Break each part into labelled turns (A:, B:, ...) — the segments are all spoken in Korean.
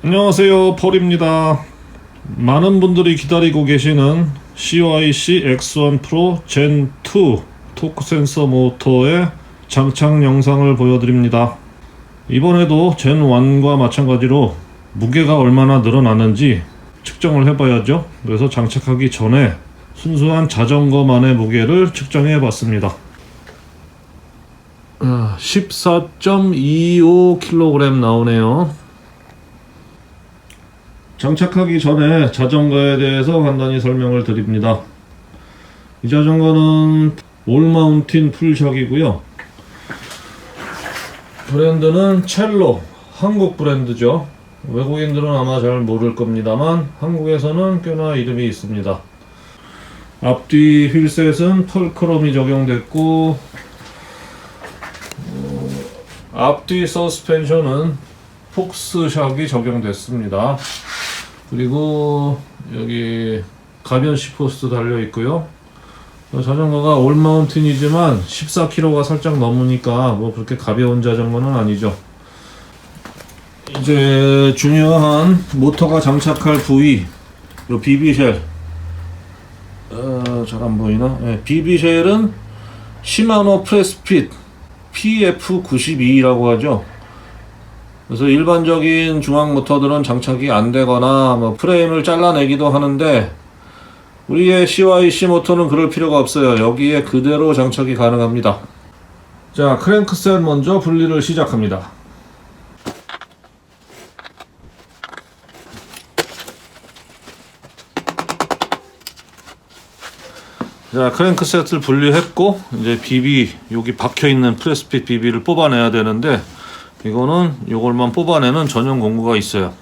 A: 안녕하세요, 폴입니다. 많은 분들이 기다리고 계시는 CYC X1 프로 젠 2 토크 센서 모터의 장착 영상을 보여드립니다. 이번에도 젠 1과 마찬가지로 무게가 얼마나 늘어나는지 측정을 해봐야죠. 그래서 장착하기 전에 순수한 자전거만의 무게를 측정해 봤습니다. 14.25kg 나오네요. 장착하기 전에 자전거에 대해서 간단히 설명을 드립니다. 이 자전거는 올마운틴 풀샥이고요. 브랜드는 첼로, 한국 브랜드죠. 외국인들은 아마 잘 모를 겁니다만 한국에서는 꽤나 이름이 있습니다. 앞뒤 휠셋은 펄크롬이 적용됐고, 앞뒤 서스펜션은 폭스샥이 적용됐습니다. 그리고 여기 가변 시포스도 달려 있고요. 자전거가 올마운틴이지만 14kg가 살짝 넘으니까 뭐 그렇게 가벼운 자전거는 아니죠. 이제 중요한 모터가 장착할 부위, 요 비비쉘. 잘 안 보이나? 네, 비비쉘은 시마노 프레스핏 PF92라고 하죠. 그래서 일반적인 중앙 모터들은 장착이 안 되거나 뭐 프레임을 잘라내기도 하는데, 우리의 CYC 모터는 그럴 필요가 없어요. 여기에 그대로 장착이 가능합니다. 자, 크랭크셋 먼저 분리를 시작합니다. 자, 크랭크셋을 분리했고, 이제 비비, 여기 박혀있는 프레스핏 비비를 뽑아내야 되는데, 이거는 이걸만 뽑아내는 전용 공구가 있어요.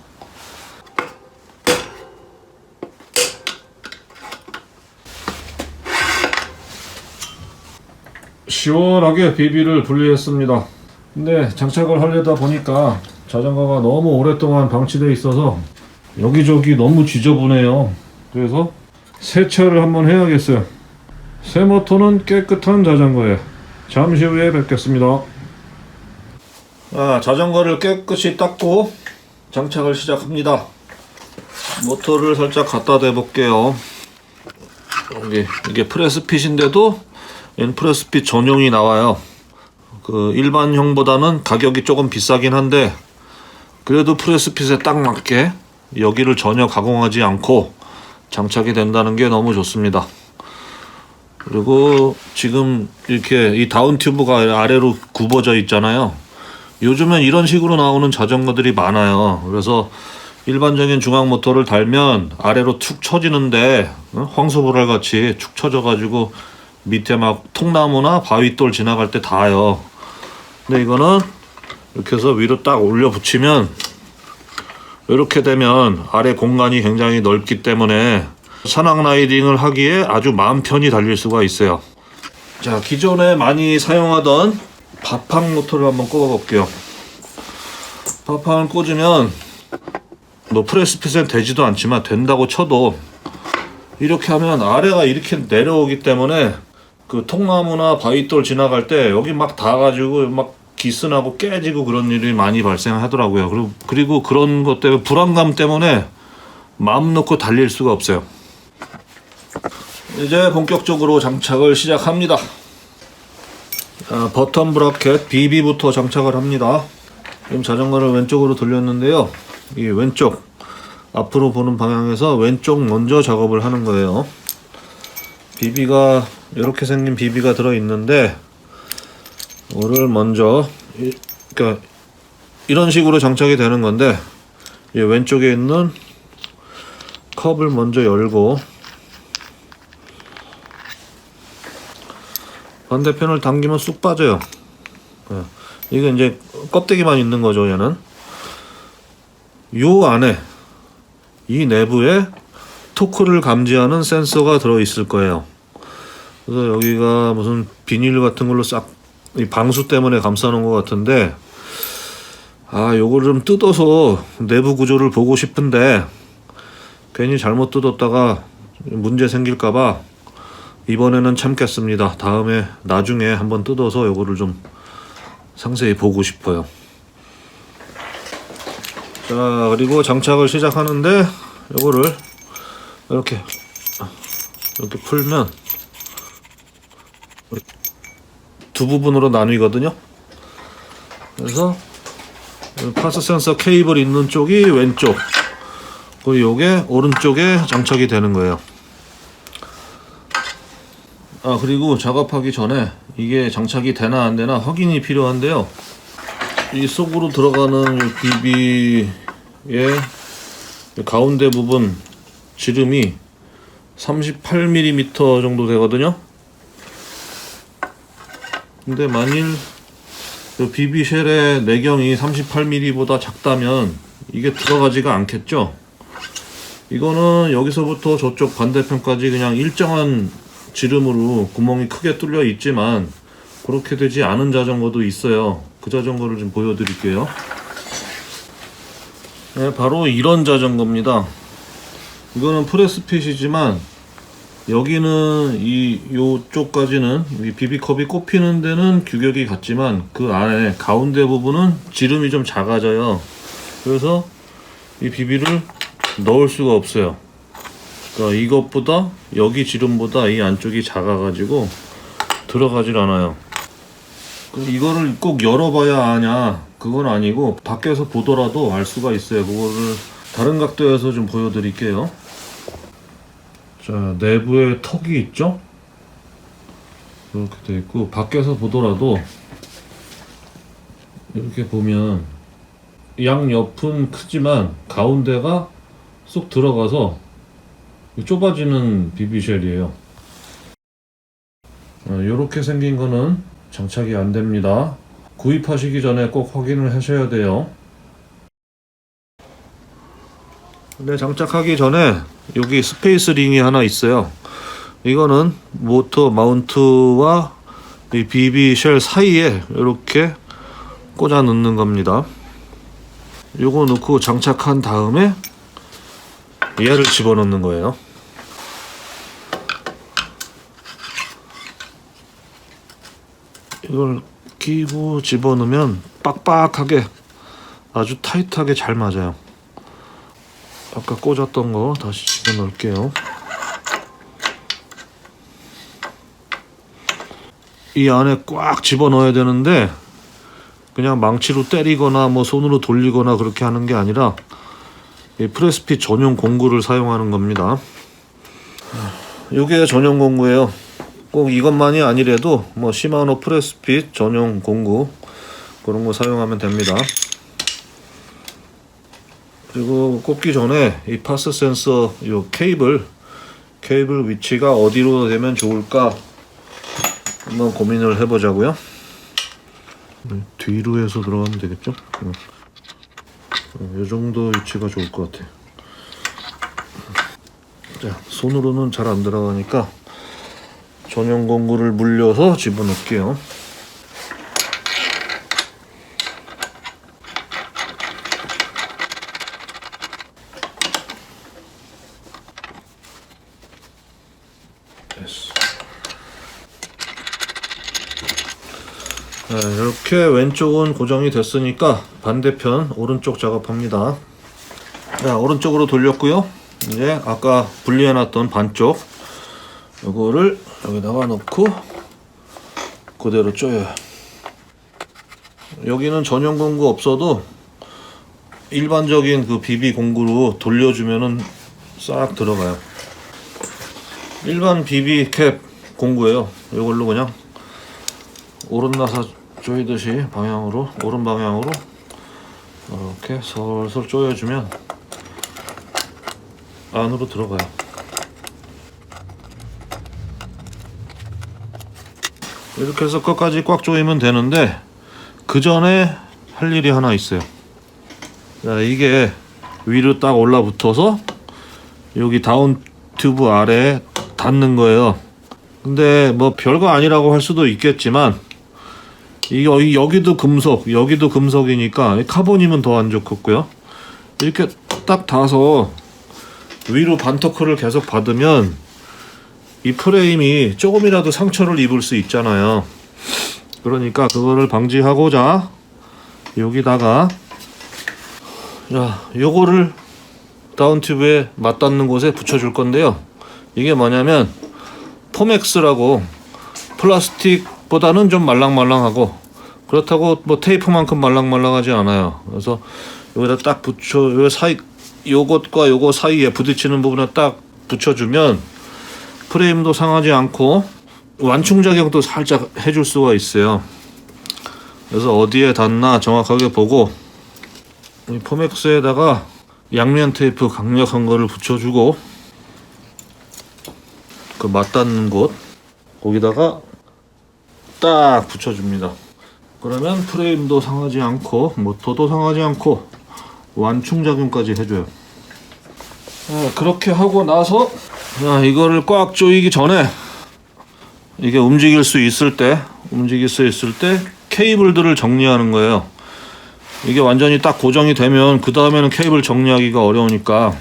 A: 시원하게 비비를 분리했습니다. 근데 장착을 하려다 보니까 자전거가 너무 오랫동안 방치되어 있어서 여기저기 너무 지저분해요. 그래서 세차를 한번 해야겠어요. 새 모터는 깨끗한 자전거에 잠시 후에 뵙겠습니다. 자전거를 깨끗이 닦고 장착을 시작합니다. 모터를 살짝 갖다 대볼게요. 이게 프레스핏인데도 프레스핏 전용이 나와요. 그 일반형보다는 가격이 조금 비싸긴 한데, 그래도 프레스핏에 딱 맞게 여기를 전혀 가공하지 않고 장착이 된다는 게 너무 좋습니다. 그리고 지금 이렇게 이 다운 튜브가 아래로 굽어져 있잖아요. 요즘엔 이런 식으로 나오는 자전거들이 많아요. 그래서 일반적인 중앙 모터를 달면 아래로 툭 쳐지는데, 황소보랄 같이 축 쳐져가지고 밑에 막 통나무나 바위돌 지나갈 때 닿아요. 근데 이거는 이렇게 해서 위로 딱 올려 붙이면, 이렇게 되면 아래 공간이 굉장히 넓기 때문에 산악 라이딩을 하기에 아주 마음 편히 달릴 수가 있어요. 자, 기존에 많이 사용하던 바팡 모터를 한번 꼽아 볼게요. 바팡을 꽂으면 뭐 프레스핏은 되지도 않지만 된다고 쳐도 이렇게 하면 아래가 이렇게 내려오기 때문에 그 통나무나 바위돌 지나갈 때 여기 막 닿아가지고 막 기스나고 깨지고 그런 일이 많이 발생하더라고요. 그리고 그런 것 때문에, 불안감 때문에 마음 놓고 달릴 수가 없어요. 이제 본격적으로 장착을 시작합니다. 버튼 브라켓 BB부터 장착을 합니다. 지금 자전거를 왼쪽으로 돌렸는데요. 이 왼쪽, 앞으로 보는 방향에서 왼쪽 먼저 작업을 하는 거예요. BB가 이렇게 생긴 BB가 들어있는데, 이거를 먼저, 그러니까 이런 식으로 장착이 되는 건데, 이 왼쪽에 있는 컵을 먼저 열고 반대편을 당기면 쑥 빠져요. 이게 이제 껍데기만 있는 거죠. 얘는 요 안에, 이 내부에 토크를 감지하는 센서가 들어있을 거예요. 그래서 여기가 무슨 비닐 같은 걸로 싹 이 방수 때문에 감싸놓은 것 같은데, 요거를 좀 뜯어서 내부 구조를 보고 싶은데 괜히 잘못 뜯었다가 문제 생길까봐 이번에는 참겠습니다. 나중에 한번 뜯어서 요거를 좀 상세히 보고 싶어요. 자, 그리고 장착을 시작하는데 요거를 이렇게 풀면 두 부분으로 나뉘거든요. 그래서 파스 센서 케이블 있는 쪽이 왼쪽, 그리고 요게 오른쪽에 장착이 되는 거예요. 그리고 작업하기 전에 이게 장착이 되나 안 되나 확인이 필요한데요. 이 속으로 들어가는 비비의 가운데 부분 지름이 38mm 정도 되거든요. 근데 만일 비비 쉘의 내경이 38mm보다 작다면 이게 들어가지가 않겠죠. 이거는 여기서부터 저쪽 반대편까지 그냥 일정한 지름으로 구멍이 크게 뚫려 있지만 그렇게 되지 않은 자전거도 있어요. 그 자전거를 좀 보여드릴게요. 네, 바로 이런 자전거입니다. 이거는 프레스핏이지만 여기는 요쪽까지는 이 비비컵이 꼽히는 데는 규격이 같지만 그 안에 가운데 부분은 지름이 좀 작아져요. 그래서 이 비비를 넣을 수가 없어요. 그러니까 이것보다 여기 지름보다 이 안쪽이 작아가지고 들어가질 않아요. 이거를 꼭 열어봐야 아냐, 그건 아니고 밖에서 보더라도 알 수가 있어요. 그거를 다른 각도에서 좀 보여드릴게요. 자, 내부에 턱이 있죠? 이렇게 돼 있고 밖에서 보더라도 이렇게 보면 양옆은 크지만 가운데가 쏙 들어가서 좁아지는 비비쉘이에요. 이렇게 생긴 거는 장착이 안 됩니다. 구입하시기 전에 꼭 확인을 하셔야 돼요. 근데 장착하기 전에 여기 스페이스 링이 하나 있어요. 이거는 모터 마운트와 이 비비 쉘 사이에 이렇게 꽂아 넣는 겁니다. 요거 넣고 장착한 다음에 얘를 집어넣는 거예요. 이걸 끼고 집어넣으면 빡빡하게 아주 타이트하게 잘 맞아요. 아까 꽂았던 거 다시 집어넣을게요. 이 안에 꽉 집어넣어야 되는데 그냥 망치로 때리거나 뭐 손으로 돌리거나 그렇게 하는 게 아니라 이 프레스핏 전용 공구를 사용하는 겁니다. 이게 전용 공구예요. 꼭 이것만이 아니래도 뭐 시마노 프레스핏 전용 공구 그런 거 사용하면 됩니다. 그리고 꽂기 전에 이 파스 센서 요 케이블 위치가 어디로 되면 좋을까 한번 고민을 해보자고요. 뒤로 해서 들어가면 되겠죠? 이 정도 위치가 좋을 것 같아요. 자, 손으로는 잘 안 들어가니까 전용 공구를 물려서 집어넣을게요. 됐어. 네, 이렇게 왼쪽은 고정이 됐으니까 반대편 오른쪽 작업합니다. 자, 오른쪽으로 돌렸고요. 이제 아까 분리해놨던 반쪽 이거를 여기다가 넣고 그대로 쪼여요. 여기는 전용 공구 없어도 일반적인 그 비비 공구로 돌려주면은 싹 들어가요. 일반 비비 캡 공구예요. 이걸로 그냥 오른나사 조이듯이 방향으로, 오른 방향으로 이렇게 솔솔 조여주면 안으로 들어가요. 이렇게 해서 끝까지 꽉 조이면 되는데 그 전에 할 일이 하나 있어요. 자, 이게 위로 딱 올라붙어서 여기 다운 튜브 아래에 닿는 거예요. 근데 뭐 별거 아니라고 할 수도 있겠지만 여기도 금속, 여기도 금속이니까 카본이면 더 안 좋겠고요. 이렇게 딱 닿아서 위로 반터크를 계속 받으면 이 프레임이 조금이라도 상처를 입을 수 있잖아요. 그러니까 그거를 방지하고자 여기다가 자, 요거를 다운튜브에 맞닿는 곳에 붙여줄 건데요. 이게 뭐냐면 포맥스라고 플라스틱보다는 좀 말랑말랑하고 그렇다고 뭐 테이프만큼 말랑말랑하지 않아요. 그래서 여기다 딱 붙여, 요 사이, 요것과 요거 사이에 부딪히는 부분에 딱 붙여주면 프레임도 상하지 않고 완충 작용도 살짝 해줄 수가 있어요. 그래서 어디에 닿나 정확하게 보고 이 포맥스에다가 양면 테이프 강력한 거를 붙여주고 그 맞닿는 곳 거기다가 딱 붙여줍니다. 그러면 프레임도 상하지 않고 모터도 상하지 않고 완충 작용까지 해줘요. 그렇게 하고 나서 이거를 꽉 조이기 전에 이게 움직일 수 있을 때 케이블들을 정리하는 거예요. 이게 완전히 딱 고정이 되면 그 다음에는 케이블 정리하기가 어려우니까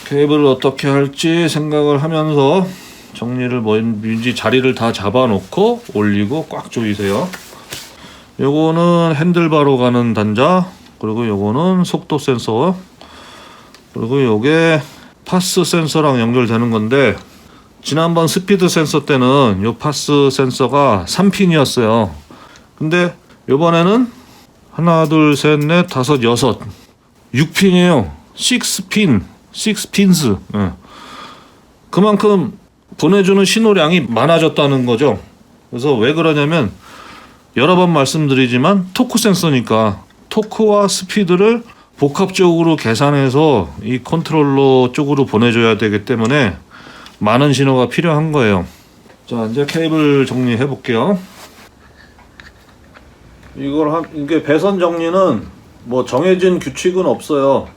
A: 케이블을 어떻게 할지 생각을 하면서 정리를 뭔지 자리를 다 잡아놓고 올리고 꽉 조이세요. 요거는 핸들바로 가는 단자, 그리고 요거는 속도 센서, 그리고 요게 파스 센서랑 연결되는 건데 지난번 스피드 센서 때는 요 파스 센서가 3핀이었어요. 근데 요번에는 하나, 둘, 셋, 넷, 다섯, 여섯 6핀이에요. 6핀, 6핀스. 그만큼 보내주는 신호량이 많아졌다는 거죠. 그래서 왜 그러냐면 여러 번 말씀드리지만 토크 센서니까 토크와 스피드를 복합적으로 계산해서 이 컨트롤러 쪽으로 보내줘야 되기 때문에 많은 신호가 필요한 거예요. 자, 이제 케이블 정리해 볼게요. 이게 배선 정리는 뭐 정해진 규칙은 없어요.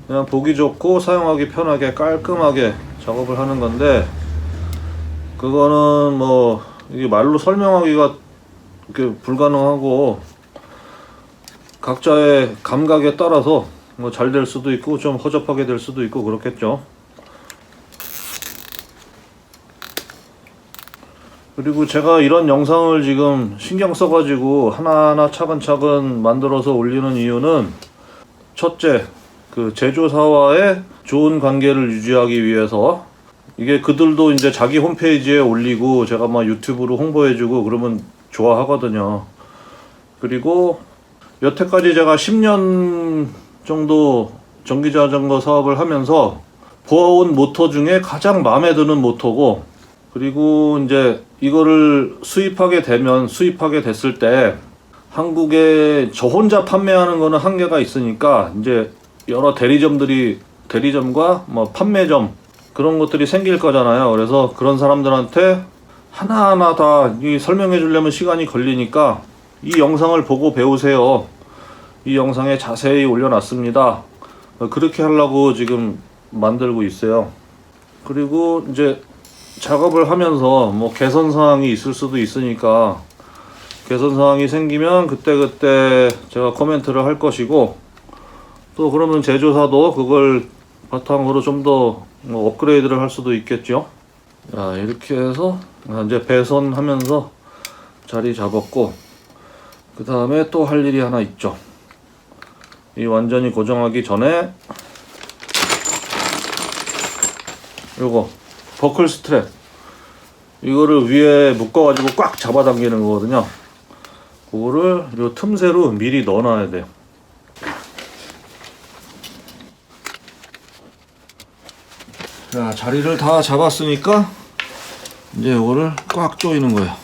A: 그냥 보기 좋고 사용하기 편하게 깔끔하게 작업을 하는 건데 그거는 뭐 이게 말로 설명하기가 이렇게 불가능하고 각자의 감각에 따라서 뭐 잘 될 수도 있고 좀 허접하게 될 수도 있고 그렇겠죠. 그리고 제가 이런 영상을 지금 신경 써가지고 하나하나 차근차근 만들어서 올리는 이유는 첫째, 그 제조사와의 좋은 관계를 유지하기 위해서 이게 그들도 이제 자기 홈페이지에 올리고 제가 막 유튜브로 홍보해주고 그러면 좋아하거든요. 그리고 여태까지 제가 10년 정도 전기자전거 사업을 하면서 보아온 모터 중에 가장 마음에 드는 모터고 그리고 이제 이거를 수입하게 됐을 때 한국에 저 혼자 판매하는 거는 한계가 있으니까 이제 여러 대리점과 뭐 판매점 그런 것들이 생길 거잖아요. 그래서 그런 사람들한테 하나하나 다 설명해 주려면 시간이 걸리니까 이 영상을 보고 배우세요. 이 영상에 자세히 올려놨습니다. 그렇게 하려고 지금 만들고 있어요. 그리고 이제 작업을 하면서 뭐 개선 사항이 있을 수도 있으니까 개선 사항이 생기면 그때 제가 코멘트를 할 것이고 또 그러면 제조사도 그걸 바탕으로 좀 더 업그레이드를 할 수도 있겠죠. 자, 이렇게 해서 이제 배선하면서 자리 잡았고 그 다음에 또 할 일이 하나 있죠. 이 완전히 고정하기 전에 요거 버클 스트랩 이거를 위에 묶어가지고 꽉 잡아당기는 거거든요. 그거를 요 틈새로 미리 넣어놔야 돼요. 자, 자리를 다 잡았으니까 이제 이거를 꽉 조이는 거예요.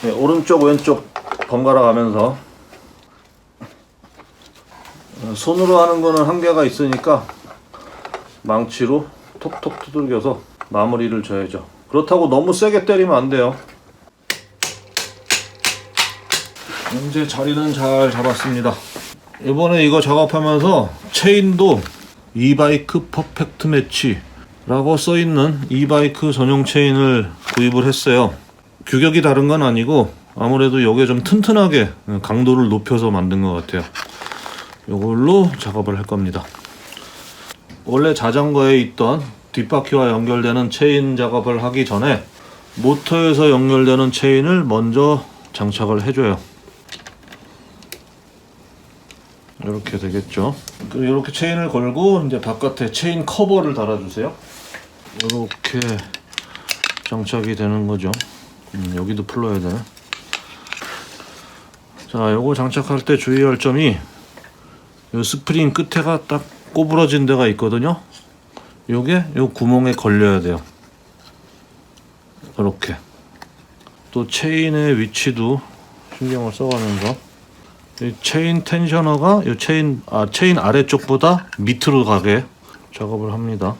A: 네, 오른쪽 왼쪽 번갈아 가면서 손으로 하는 거는 한계가 있으니까 망치로 톡톡 두들겨서 마무리를 줘야죠. 그렇다고 너무 세게 때리면 안 돼요. 이제 자리는 잘 잡았습니다. 이번에 이거 작업하면서 체인도 이바이크 퍼펙트 매치라고 써있는 이바이크 전용 체인을 구입을 했어요. 규격이 다른 건 아니고 아무래도 이게 좀 튼튼하게 강도를 높여서 만든 것 같아요. 이걸로 작업을 할 겁니다. 원래 자전거에 있던 뒷바퀴와 연결되는 체인 작업을 하기 전에 모터에서 연결되는 체인을 먼저 장착을 해줘요. 이렇게 되겠죠. 이렇게 체인을 걸고 이제 바깥에 체인 커버를 달아주세요. 이렇게 장착이 되는 거죠. 여기도 풀러야 되네. 자, 요거 장착할 때 주의할 점이 요 스프링 끝에가 딱 꼬부러진 데가 있거든요. 요게 요 구멍에 걸려야 돼요. 이렇게. 또 체인의 위치도 신경을 써가면서 이 체인 텐셔너가 이 체인 아래쪽보다 밑으로 가게 작업을 합니다.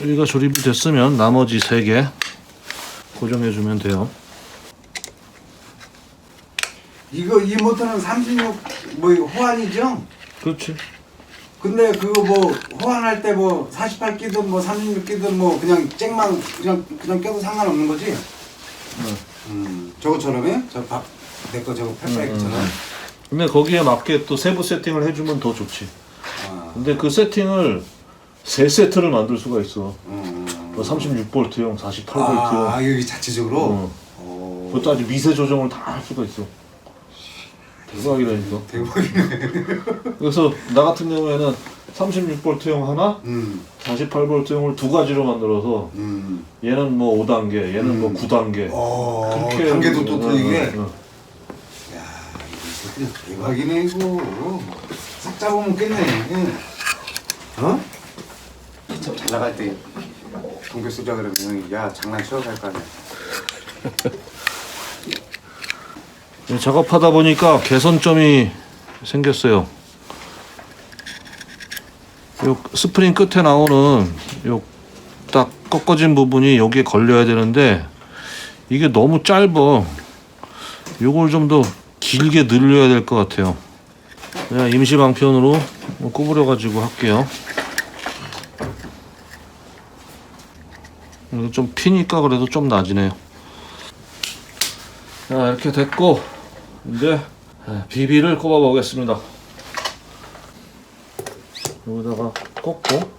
A: 여기가 조립이 됐으면 나머지 3개 고정해주면 돼요.
B: 이 모터는 36 호환이죠?
A: 그렇지.
B: 근데 그거 뭐 호환할 때 뭐 48 끼든 뭐 36 끼든 뭐 그냥 쨍망 그냥 껴도 상관없는 거지? 저거처럼요? 내 거 저거 펠라이트처럼.
A: 근데 거기에 맞게 또 세부 세팅을 해주면 더 좋지. 근데 그 세팅을 3세트를 만들 수가 있어. 36V용, 48V용.
B: 여기 자체적으로?
A: 그것도 아주 미세 조정을 다 할 수가 있어. 대박이라니까.
B: 대박이네.
A: 그래서 나 같은 경우에는 36V용 하나, 48V용을 2가지로 만들어서 얘는 뭐 5단계, 얘는 뭐 9단계. 그렇게
B: 단계도 또 틀리게?
A: 야,
B: 이거 대박이네 이거. 싹 잡으면 깼네. 어? 참 잘 나갈 때 동교 쓰자 그러면 야 장난쳐 갈 거 아니야.
A: 작업하다 보니까 개선점이 생겼어요. 요 스프링 끝에 나오는 요 딱 꺾어진 부분이 여기에 걸려야 되는데 이게 너무 짧아. 요걸 좀 더 길게 늘려야 될 것 같아요. 그냥 임시 방편으로 구부려 가지고 할게요. 좀 피니까 그래도 좀 낮이네요. 자, 이렇게 됐고 이제 비비를 꼽아 보겠습니다. 여기다가 꽂고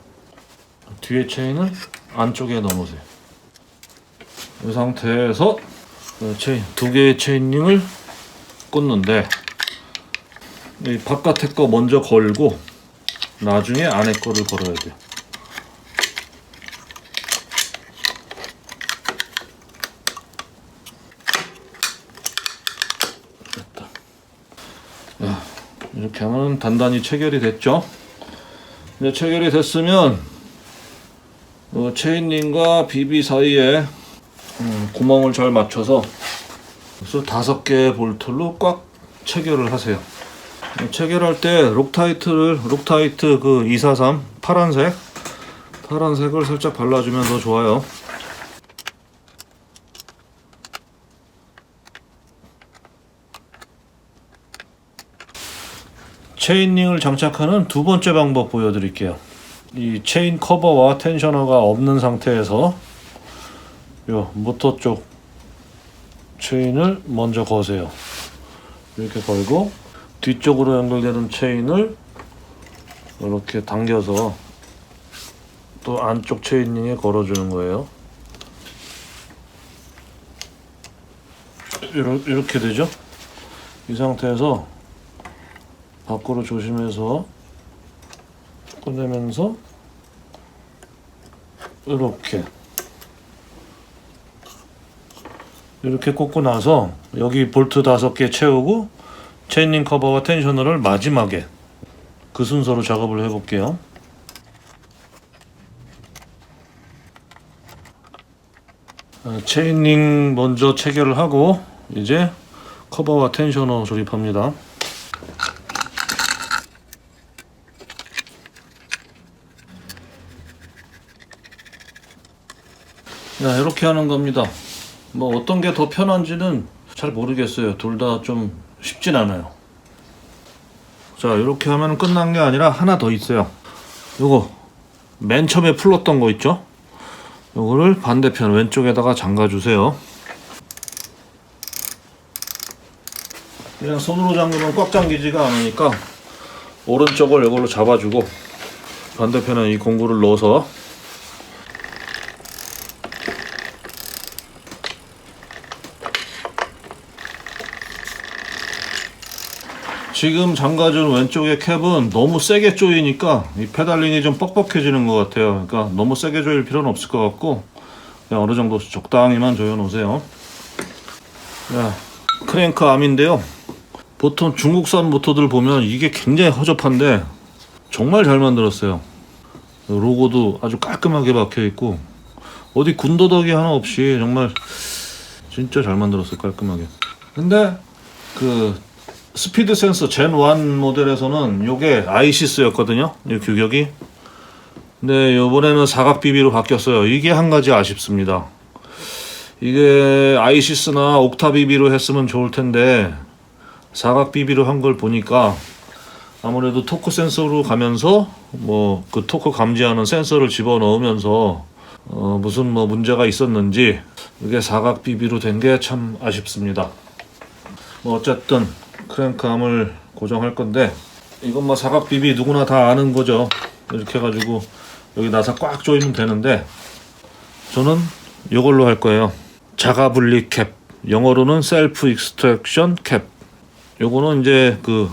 A: 뒤에 체인을 안쪽에 넣으세요. 이 상태에서 체인 2개의 체인링을 꽂는데 이 바깥에 거 먼저 걸고 나중에 안에 거를 걸어야 돼요. 이렇게 하면 단단히 체결이 됐죠. 이제 체결이 됐으면 체인링과 비비 사이에 구멍을 잘 맞춰서 그래서 5개의 볼트로 꽉 체결을 하세요. 체결할 때 록타이트 그 243 파란색을 살짝 발라주면 더 좋아요. 체인링을 장착하는 2번째 방법 보여드릴게요. 이 체인 커버와 텐셔너가 없는 상태에서 요 모터 쪽 체인을 먼저 거세요. 이렇게 걸고 뒤쪽으로 연결되는 체인을 이렇게 당겨서 또 안쪽 체인링에 걸어주는 거예요. 이렇게 되죠. 이 상태에서 밖으로 조심해서 꺼내면서 이렇게 꽂고 나서 여기 볼트 5개 채우고 체인링 커버와 텐셔너를 마지막에 그 순서로 작업을 해볼게요. 체인링 먼저 체결을 하고 이제 커버와 텐셔너 조립합니다. 네, 이렇게 하는 겁니다. 뭐 어떤 게 더 편한지는 잘 모르겠어요. 둘 다 좀 쉽진 않아요. 자, 이렇게 하면 끝난 게 아니라 하나 더 있어요. 요거 맨 처음에 풀렀던 거 있죠? 요거를 반대편 왼쪽에다가 잠가 주세요. 그냥 손으로 잠그면 꽉 잠기지가 않으니까 오른쪽을 이걸로 잡아주고 반대편에 이 공구를 넣어서 지금 잠가준 왼쪽의 캡은 너무 세게 조이니까 이 페달링이 좀 뻑뻑해지는 것 같아요. 그러니까 너무 세게 조일 필요는 없을 것 같고 그냥 어느 정도 적당히만 조여 놓으세요. 자, 크랭크 암인데요. 보통 중국산 모터들 보면 이게 굉장히 허접한데 정말 잘 만들었어요. 로고도 아주 깔끔하게 박혀 있고 어디 군더더기 하나 없이 정말 진짜 잘 만들었어요. 깔끔하게. 근데 그 스피드 센서 젠 1 모델에서는 요게 아이시스였거든요. 이 규격이. 근데 요번에는 사각 비비로 바뀌었어요. 이게 한 가지 아쉽습니다. 이게 아이시스나 옥타 비비로 했으면 좋을 텐데 사각 비비로 한 걸 보니까 아무래도 토크 센서로 가면서 뭐 그 토크 감지하는 센서를 집어넣으면서 무슨 뭐 문제가 있었는지 이게 사각 비비로 된 게 참 아쉽습니다. 뭐 어쨌든 크랭크암을 고정할 건데 이건 뭐 사각 비비 누구나 다 아는 거죠. 이렇게 해가지고 여기 나사 꽉 조이면 되는데 저는 이걸로 할 거예요. 자가 분리 캡, 영어로는 셀프 익스트랙션 캡. 요거는 이제 그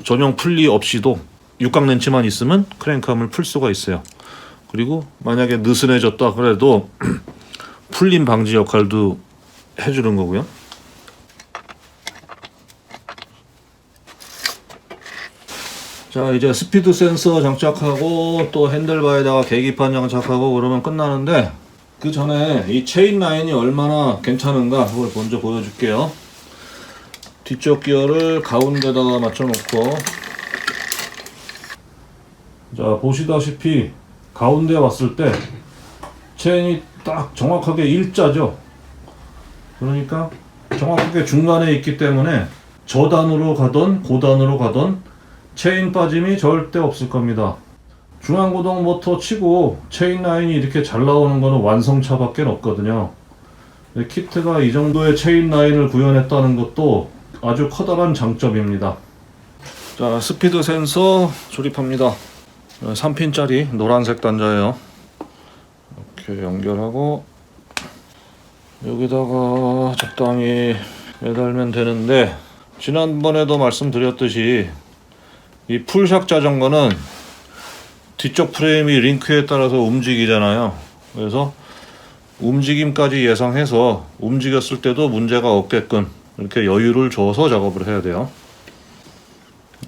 A: 전용 풀리 없이도 육각 렌치만 있으면 크랭크암을 풀 수가 있어요. 그리고 만약에 느슨해졌다 그래도 풀림 방지 역할도 해주는 거고요. 자, 이제 스피드 센서 장착하고 또 핸들바에다가 계기판 장착하고 그러면 끝나는데 그 전에 이 체인 라인이 얼마나 괜찮은가 그걸 먼저 보여줄게요. 뒤쪽 기어를 가운데다가 맞춰놓고 자, 보시다시피 가운데 왔을 때 체인이 딱 정확하게 일자죠. 그러니까 정확하게 중간에 있기 때문에 저단으로 가던 고단으로 가던 체인 빠짐이 절대 없을 겁니다. 중앙고동 모터 치고 체인 라인이 이렇게 잘 나오는 거는 완성차밖에 없거든요. 키트가 이 정도의 체인 라인을 구현했다는 것도 아주 커다란 장점입니다. 자, 스피드 센서 조립합니다. 3핀짜리 노란색 단자예요. 이렇게 연결하고 여기다가 적당히 매달면 되는데 지난번에도 말씀드렸듯이 이 풀샥 자전거는 뒤쪽 프레임이 링크에 따라서 움직이잖아요. 그래서 움직임까지 예상해서 움직였을 때도 문제가 없게끔 이렇게 여유를 줘서 작업을 해야 돼요.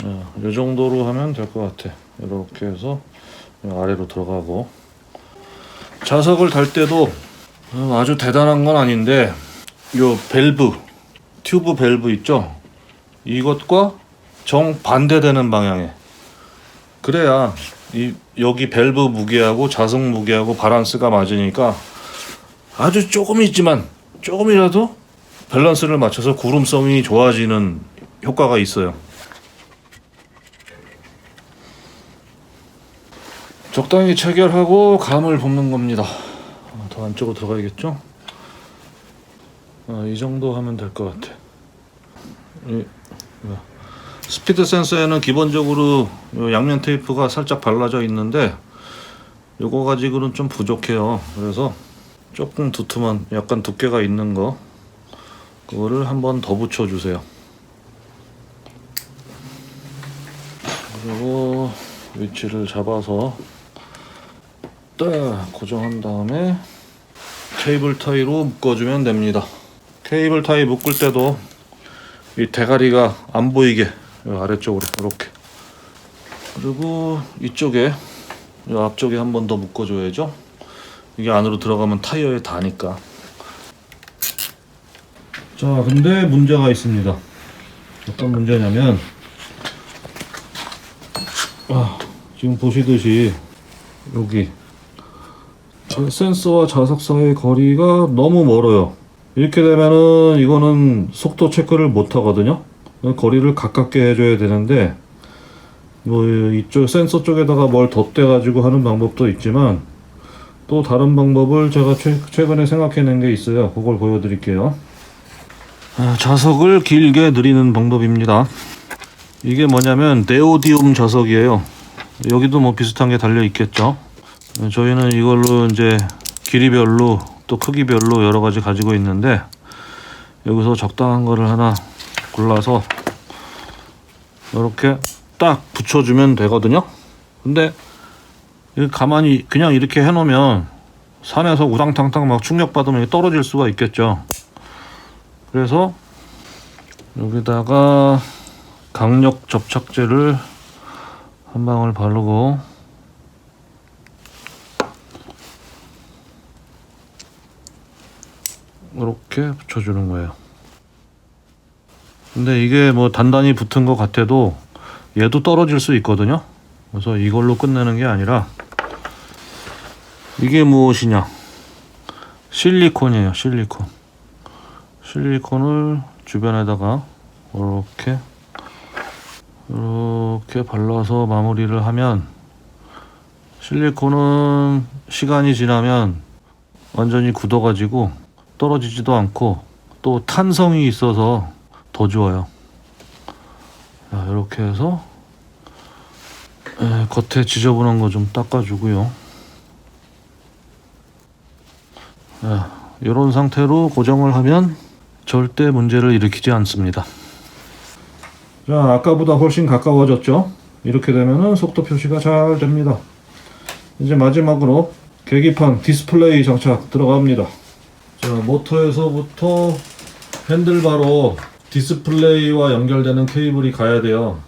A: 이 정도로 하면 될 것 같아. 이렇게 해서 아래로 들어가고 자석을 달 때도 아주 대단한 건 아닌데 요 밸브, 튜브 밸브 있죠? 이것과 정반대되는 방향에 그래야 여기 밸브 무게하고 자석 무게하고 바란스가 맞으니까 아주 조금이라도 밸런스를 맞춰서 구름성이 좋아지는 효과가 있어요. 적당히 체결하고 감을 볶는 겁니다. 더 안쪽으로 들어가야겠죠? 이 정도 하면 될 것 같아. 스피드 센서에는 기본적으로 양면 테이프가 살짝 발라져 있는데 요거 가지고는 좀 부족해요. 그래서 조금 두툼한 약간 두께가 있는 거 그거를 한번 더 붙여주세요. 그리고 위치를 잡아서 딱 고정한 다음에 케이블 타이로 묶어주면 됩니다. 케이블 타이 묶을 때도 이 대가리가 안 보이게 아래쪽으로 이렇게, 그리고 이쪽에 이 앞쪽에 한 번 더 묶어줘야죠. 이게 안으로 들어가면 타이어에 닿으니까. 자, 근데 문제가 있습니다. 어떤 문제냐면 지금 보시듯이 여기 센서와 자석 사이의 거리가 너무 멀어요. 이렇게 되면은 이거는 속도 체크를 못 하거든요. 거리를 가깝게 해줘야 되는데 뭐 이쪽 센서 쪽에다가 뭘 덧대 가지고 하는 방법도 있지만 또 다른 방법을 제가 최근에 생각해낸 게 있어요. 그걸 보여드릴게요. 자석을 길게 늘리는 방법입니다. 이게 뭐냐면 네오디움 자석이에요. 여기도 뭐 비슷한 게 달려 있겠죠. 저희는 이걸로 이제 길이별로 또 크기별로 여러 가지 가지고 있는데 여기서 적당한 거를 하나 골라서 이렇게 딱 붙여주면 되거든요. 근데 가만히 그냥 이렇게 해놓으면 산에서 우당탕탕 막 충격받으면 떨어질 수가 있겠죠. 그래서 여기다가 강력 접착제를 한 방울 바르고 이렇게 붙여주는 거예요. 근데 이게 뭐 단단히 붙은 것 같아도 얘도 떨어질 수 있거든요. 그래서 이걸로 끝내는 게 아니라 이게 무엇이냐, 실리콘이에요. 실리콘을 주변에다가 이렇게 발라서 마무리를 하면, 실리콘은 시간이 지나면 완전히 굳어가지고 떨어지지도 않고 또 탄성이 있어서 더 좋아요. 자, 이렇게 해서 겉에 지저분한 거 좀 닦아주고요. 이런 상태로 고정을 하면 절대 문제를 일으키지 않습니다. 자, 아까보다 훨씬 가까워졌죠? 이렇게 되면은 속도 표시가 잘 됩니다. 이제 마지막으로 계기판 디스플레이 장착 들어갑니다. 자, 모터에서부터 핸들바로 디스플레이와 연결되는 케이블이 가야 돼요.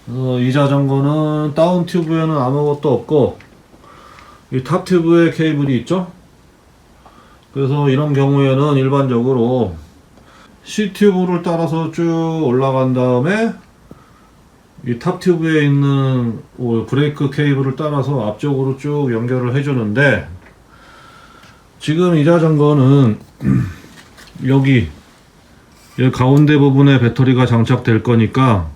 A: 그래서 이 자전거는 다운 튜브에는 아무것도 없고 이 탑 튜브에 케이블이 있죠. 그래서 이런 경우에는 일반적으로 C 튜브를 따라서 쭉 올라간 다음에 이 탑 튜브에 있는 브레이크 케이블을 따라서 앞쪽으로 쭉 연결을 해주는데, 지금 이 자전거는 여기 가운데 부분에 배터리가 장착될 거니까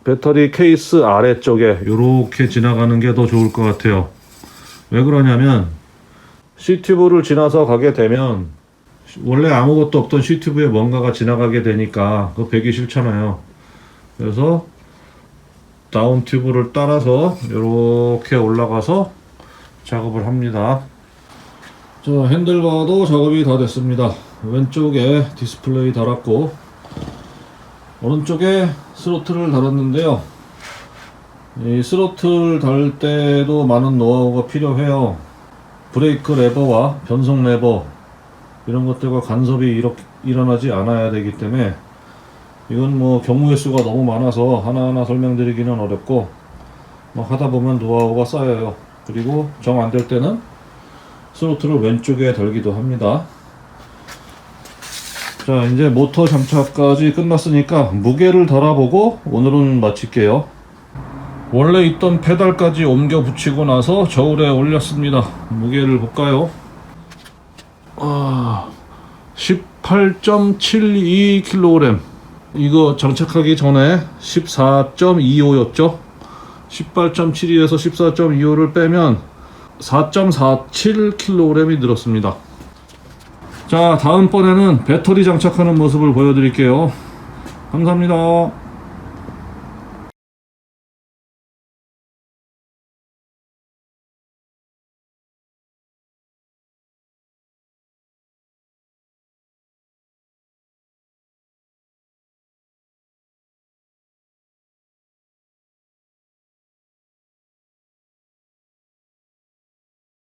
A: 배터리 케이스 아래쪽에 이렇게 지나가는 게 더 좋을 것 같아요. 왜 그러냐면 C튜브를 지나서 가게 되면 원래 아무것도 없던 C튜브에 뭔가가 지나가게 되니까 그거 배기 싫잖아요. 그래서 다운 튜브를 따라서 이렇게 올라가서 작업을 합니다. 자, 핸들바도 작업이 다 됐습니다. 왼쪽에 디스플레이 달았고 오른쪽에 스로틀을 달았는데요. 이 스로틀 달 때도 많은 노하우가 필요해요. 브레이크 레버와 변속 레버 이런 것들과 간섭이 일어나지 않아야 되기 때문에 이건 뭐 경우의 수가 너무 많아서 하나하나 설명드리기는 어렵고 하다 보면 노하우가 쌓여요. 그리고 정 안 될 때는 스로틀을 왼쪽에 달기도 합니다. 자, 이제 모터 장착까지 끝났으니까 무게를 달아보고 오늘은 마칠게요. 원래 있던 페달까지 옮겨 붙이고 나서 저울에 올렸습니다. 무게를 볼까요? 18.72kg. 이거 장착하기 전에 14.25였죠? 18.72에서 14.25를 빼면 4.47kg이 늘었습니다. 자, 다음번에는 배터리 장착하는 모습을 보여드릴게요. 감사합니다.